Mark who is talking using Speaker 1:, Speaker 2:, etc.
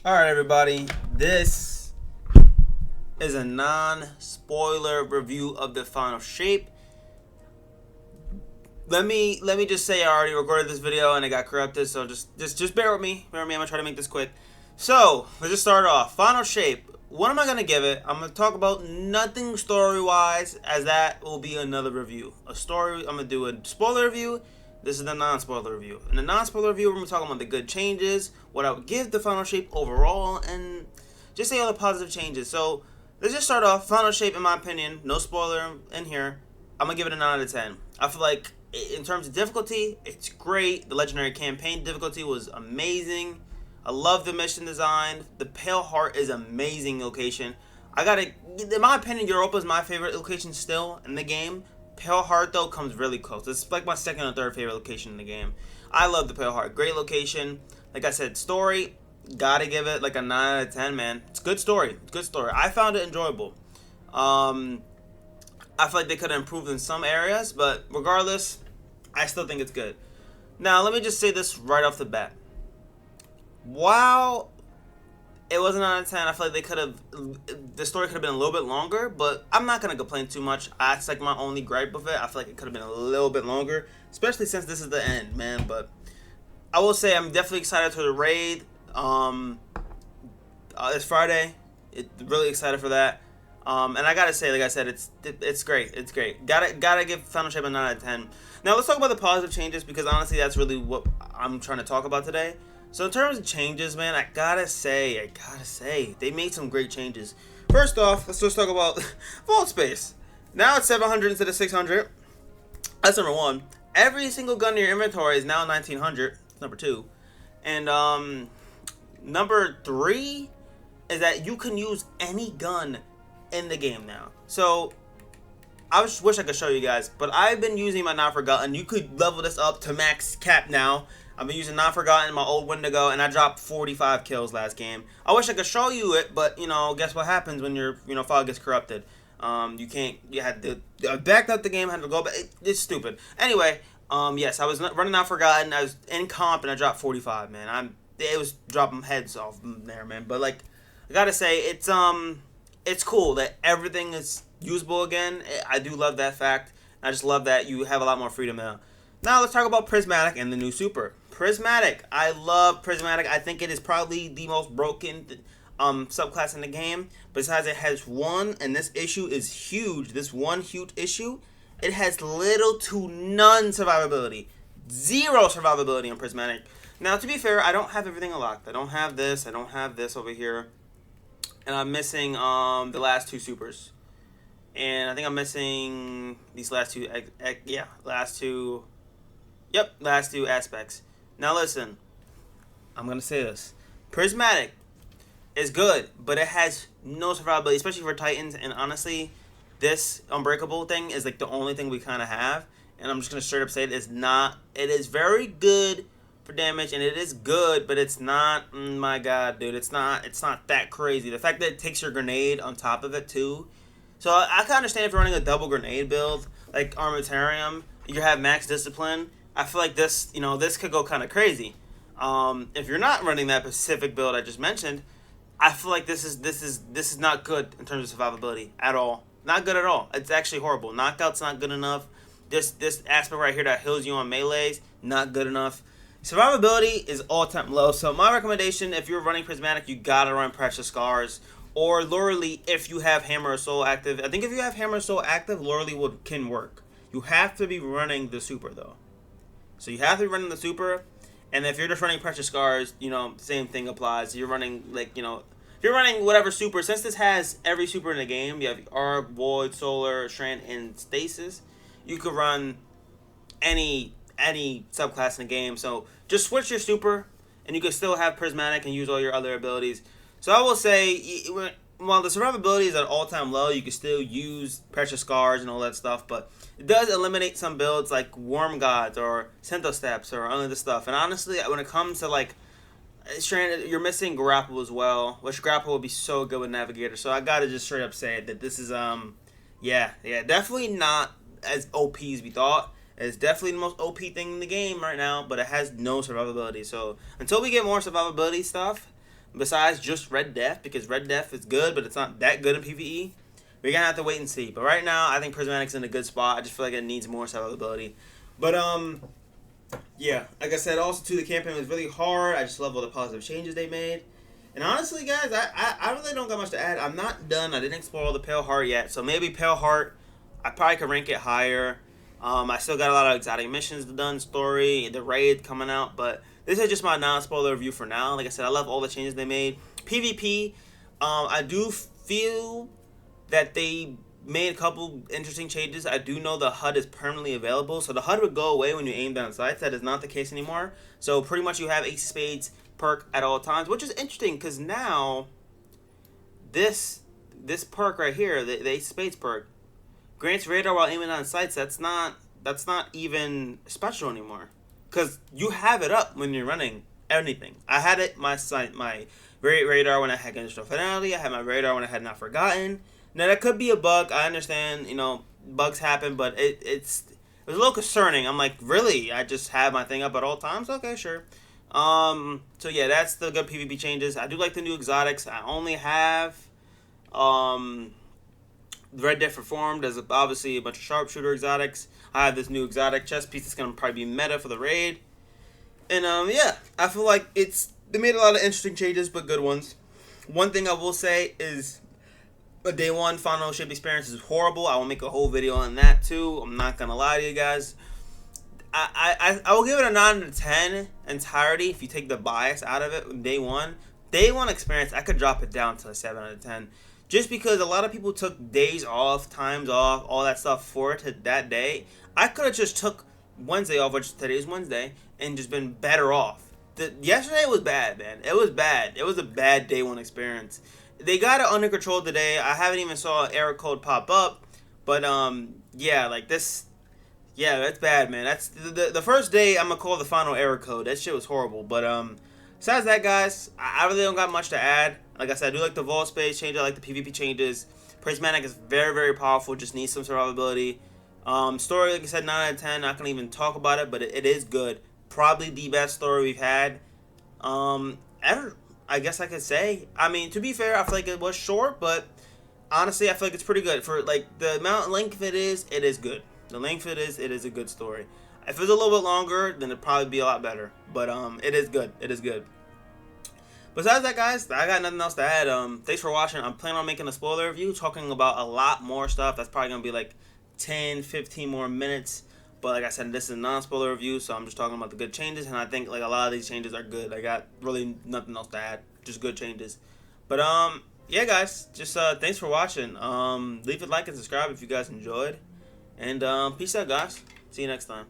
Speaker 1: Alright everybody, this is a non-spoiler review of the final shape. Let me just say I already recorded this video and it got corrupted, so just bear with me. I'm gonna try to make this quick. So, let's just start off. Final shape. What am I gonna give it? I'm gonna talk about nothing story-wise, as that will be another review. I'm gonna do a spoiler review. This is the non-spoiler review. In the non-spoiler review, we're going to talk about the good changes, what I would give the final shape overall, and just say all the positive changes. So, let's just start off. Final shape, in my opinion, no spoiler in here, I'm going to give it a 9 out of 10. I feel like, in terms of difficulty, it's great. The Legendary Campaign difficulty was amazing. I love the mission design. The Pale Heart is an amazing location. In my opinion, Europa is my favorite location still in the game. Pale Heart, though, comes really close. It's like my second or third favorite location in the game. I love the Pale Heart. Great location. Like I said, story, gotta give it like a 9 out of 10, man. It's a good story. It's a good story. I found it enjoyable. I feel like they could have improved in some areas, but regardless, I still think it's good. Now, let me just say this right off the bat. While it was a 9 out of 10, I feel like the story could have been a little bit longer, but I'm not going to complain too much. That's like my only gripe with it. I feel like it could have been a little bit longer, especially since this is the end, man. But I will say I'm definitely excited for the raid. It's Friday. Really excited for that. And I gotta say, like I said, it's great. It's great. Gotta give Final Shape a 9 out of 10. Now let's talk about the positive changes, because honestly, that's really what I'm trying to talk about today. So in terms of changes, man, I gotta say, they made some great changes. First off, let's just talk about vault space. Now it's 700 instead of 600. That's number one. Every single gun in your inventory is now 1900. Number two. And number three is that you can use any gun in the game now. So I just wish I could show you guys, but I've been using my Not Forgotten. You could level this up to max cap now. I've been using Not Forgotten, my old Wendigo, and I dropped 45 kills last game. I wish I could show you it, but, guess what happens when your, file gets corrupted? You had to, backed up the game, had to go back. It's stupid. Anyway, yes, I was running Not Forgotten. I was in comp, and I dropped 45, man. It was dropping heads off there, man. But, like, I gotta say, it's cool that everything is usable again. I do love that fact. I just love that you have a lot more freedom now. Now let's talk about Prismatic and the new super. Prismatic. I love Prismatic. I think it is probably the most broken subclass in the game. Besides, it has one, and this issue is huge. This one huge issue, it has little to none survivability. Zero survivability in Prismatic. Now, to be fair, I don't have everything unlocked. I don't have this. I don't have this over here. And I'm missing the last two supers. And I think I'm missing these last two, last two aspects. Now listen, I'm going to say this. Prismatic is good, but it has no survivability, especially for Titans. And honestly, this Unbreakable thing is like the only thing we kind of have. And I'm just going to straight up say it is very good for damage, and it is good, but it's not, my god, dude, it's not that crazy. The fact that it takes your grenade on top of it, too. So I can understand if you're running a double grenade build, like Armamentarium, you have max discipline. I feel like this, this could go kind of crazy. If you're not running that specific build I just mentioned, I feel like this is not good in terms of survivability at all. Not good at all. It's actually horrible. Knockout's not good enough. This aspect right here that heals you on melees, not good enough. Survivability is all-time low. So my recommendation, if you're running Prismatic, you gotta run Precious Scars. Or Lurely if you have Hammer of Soul active. I think if you have Hammer of Soul active, Lurely can work. You have to be running the super, though. So you have to be running the super. And if you're just running Precious Scars, same thing applies. You're running, if you're running whatever super, since this has every super in the game, you have Arc, Void, Solar, Strand, and Stasis, you could run any subclass in the game. So just switch your super, and you can still have Prismatic and use all your other abilities. So I will say, while the survivability is at all-time low, you can still use Precious Scars and all that stuff, but it does eliminate some builds like Worm Gods or Synthosteps or all of this stuff. And honestly, when it comes to Stranded, you're missing Grapple as well, which Grapple would be so good with Navigator. So I gotta just straight up say that this is definitely not as OP as we thought. It's definitely the most OP thing in the game right now, but it has no survivability. So until we get more survivability stuff, besides just Red Death, because Red Death is good, but it's not that good in PvE. We're gonna have to wait and see. But right now, I think Prismatic's in a good spot. I just feel like it needs more survivability. But yeah, like I said, also too, the campaign was really hard. I just love all the positive changes they made. And honestly, guys, I really don't got much to add. I'm not done. I didn't explore all the Pale Heart yet, so maybe Pale Heart, I probably could rank it higher. I still got a lot of exotic missions done, story, the raid coming out, but this is just my non-spoiler review for now. Like I said, I love all the changes they made. PvP, I do feel that they made a couple interesting changes. I do know the HUD is permanently available, so the HUD would go away when you aim down sights. That is not the case anymore. So pretty much you have Ace of Spades perk at all times, which is interesting because now this perk right here, the Ace of Spades perk, grants radar while aiming on sights. That's not even special anymore because you have it up when you're running anything. I had it my radar when I had Conditional Finality. I had my radar when I had Not Forgotten. Now that could be a bug. I understand, bugs happen, but it was a little concerning. I'm like, really? I just have my thing up at all times? Okay, sure. So yeah, that's the good PvP changes. I do like the new exotics. I only have Red Death Reformed. There's obviously a bunch of sharpshooter exotics. I have this new exotic chest piece that's gonna probably be meta for the raid. And yeah, I feel like they made a lot of interesting changes, but good ones. One thing I will say is the day one final ship experience is horrible. I will make a whole video on that too. I'm not gonna lie to you guys. I will give it a 9 out of 10 entirety if you take the bias out of it. Day one experience, I could drop it down to a 7 out of 10. Just because a lot of people took days off, times off, all that stuff for it that day. I could have just took Wednesday off, which today is Wednesday, and just been better off. Yesterday was bad, man. It was bad. It was a bad day one experience. They got it under control today. I haven't even saw an error code pop up, but yeah, like this. Yeah, that's bad, man. That's the first day I'm gonna call the final error code. That shit was horrible. But besides that, guys, I really don't got much to add. Like I said, I do like the vault space change. I like the PvP changes. Prismatic is very, very powerful. Just needs some survivability. Story, like I said, 9 out of 10. Not gonna even talk about it, but it is good. Probably the best story we've had ever. I guess I could say. I mean, to be fair, I feel like it was short, but honestly, I feel like it's pretty good for like the amount of length it is. It is good. The length it is a good story. If it's a little bit longer, then it'd probably be a lot better. But it is good. It is good. Besides that, guys, I got nothing else to add. Thanks for watching. I'm planning on making a spoiler review, talking about a lot more stuff. That's probably gonna be like 10, 15 more minutes. But like I said, this is a non-spoiler review, so I'm just talking about the good changes, and I think like a lot of these changes are good. I got really nothing else to add, just good changes. But yeah, guys, just thanks for watching. Leave a like and subscribe if you guys enjoyed. And peace out, guys. See you next time.